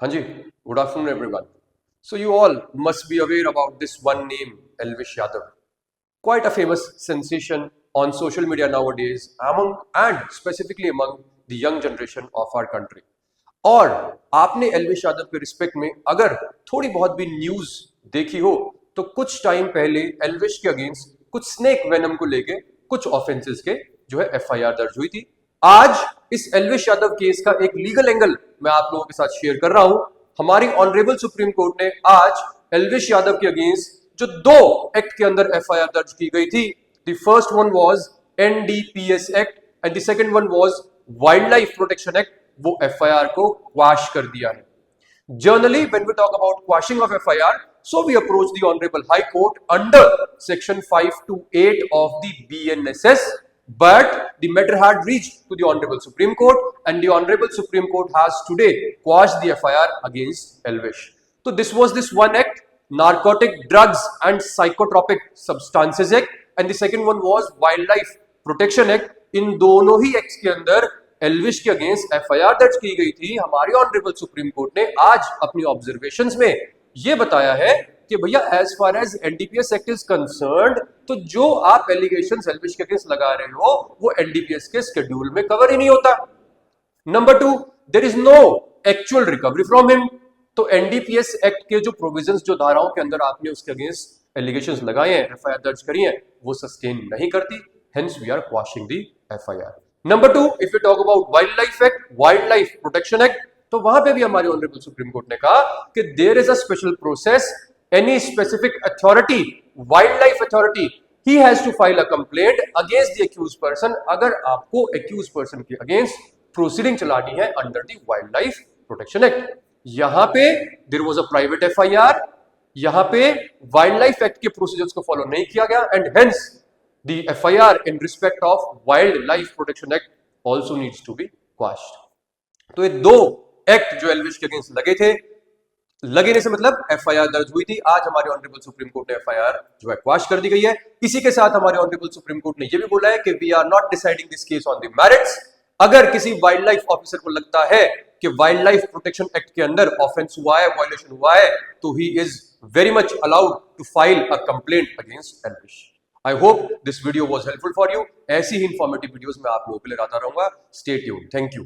हाँ जी, good afternoon everyone. So you all must be aware about this one name, Elvish Yadav. Quite a famous sensation on social media nowadays among and specifically among the young generation of our country. और आपने एल्विश यादव के respect में अगर थोड़ी बहुत भी news देखी हो तो कुछ टाइम पहले एल्विश के अगेंस्ट कुछ स्नेक वेनम को लेके कुछ ऑफेंसेस के जो है एफआईआर दर्ज हुई थी। आज इस एल्विश यादव केस का एक लीगल एंगल मैं आप लोगों के साथ शेयर कर रहा हूं। हमारी ऑनरेबल सुप्रीम कोर्ट ने आज एल्विश यादव के अगेंस्ट जो दो एक्ट के अंदर एफआईआर दर्ज की गई थी, the first one was NDPS act and the second one was wild life protection act, वो एफआईआर को क्वाश कर दिया है। Generally, when we talk about quashing of FIR, so we approach the Honorable High Court under Section 528 of the BNSS, but the matter had reached to the Honorable Supreme Court, and the Honorable Supreme Court has today quashed the FIR against Elvish. So this was this one act, Narcotic Drugs and Psychotropic Substances Act, and the second one was Wildlife Protection Act. इन दोनों he acts के अंदर एल्विश के against FIR दर्ज की गई थी। हमारी honourable supreme court ने आज अपनी ऑब्जर्वेशंस में यह बताया है कि भैया as far as NDPS act is concerned, तो जो आप एलिगेशंस एल्विश के अगेंस्ट लगा रहे हो वो एनडीपीएस के शेड्यूल में कवर ही नहीं होता। Number two, there is no actual recovery from him. तो एनडीपीएस एक्ट के जो प्रोविजंस, जो धाराओं के अंदर आपने उसके अगेंस्ट एलिगेशंस लगाए हैं, एफआईआर दर्ज करी है, वो सस्टेन नहीं करती। Hence, we are quashing the FIR. Number two, if we talk about Wildlife Act, Wildlife Protection Act, तो वहां पे भी हमारी ऑनरेबल सुप्रीम कोर्ट ने कहा कि there is a special process, any specific authority, wildlife authority, he has to file a complaint against the accused person अगर आपको accused person के against proceeding चलानी है under the Wildlife Protection Act. यहां पे there was a private FIR, यहां पे Wildlife Act के प्रोसीजर्स को फॉलो नहीं किया गया, and hence the FIR in respect of Wildlife Protection Act also needs to be quashed. तो ये दो एक्ट जो एल्विश के अगेंस्ट लगे थे, लगने से मतलब एफआईआर दर्ज हुई थी। आज हमारे ऑनरेबल सुप्रीम कोर्ट ने एफआईआर जो है क्वाश कर दी गई है। इसी के साथ हमारे ऑनरेबल सुप्रीम कोर्ट ने यह भी बोला है कि we are not deciding this case on the merits. अगर किसी वाइल्ड लाइफ ऑफिसर को लगता है कि वाइल्ड लाइफ प्रोटेक्शन एक्ट के अंदर ऑफेंस हुआ है, वायलेशन हुआ है, तो he is very much allowed to file a complaint against Elvish. I hope this video was helpful for you. ऐसी ही इंफॉर्मेटिव वीडियोस मैं आप लोगों के लिए लाता रहूंगा। Stay tuned. Thank you.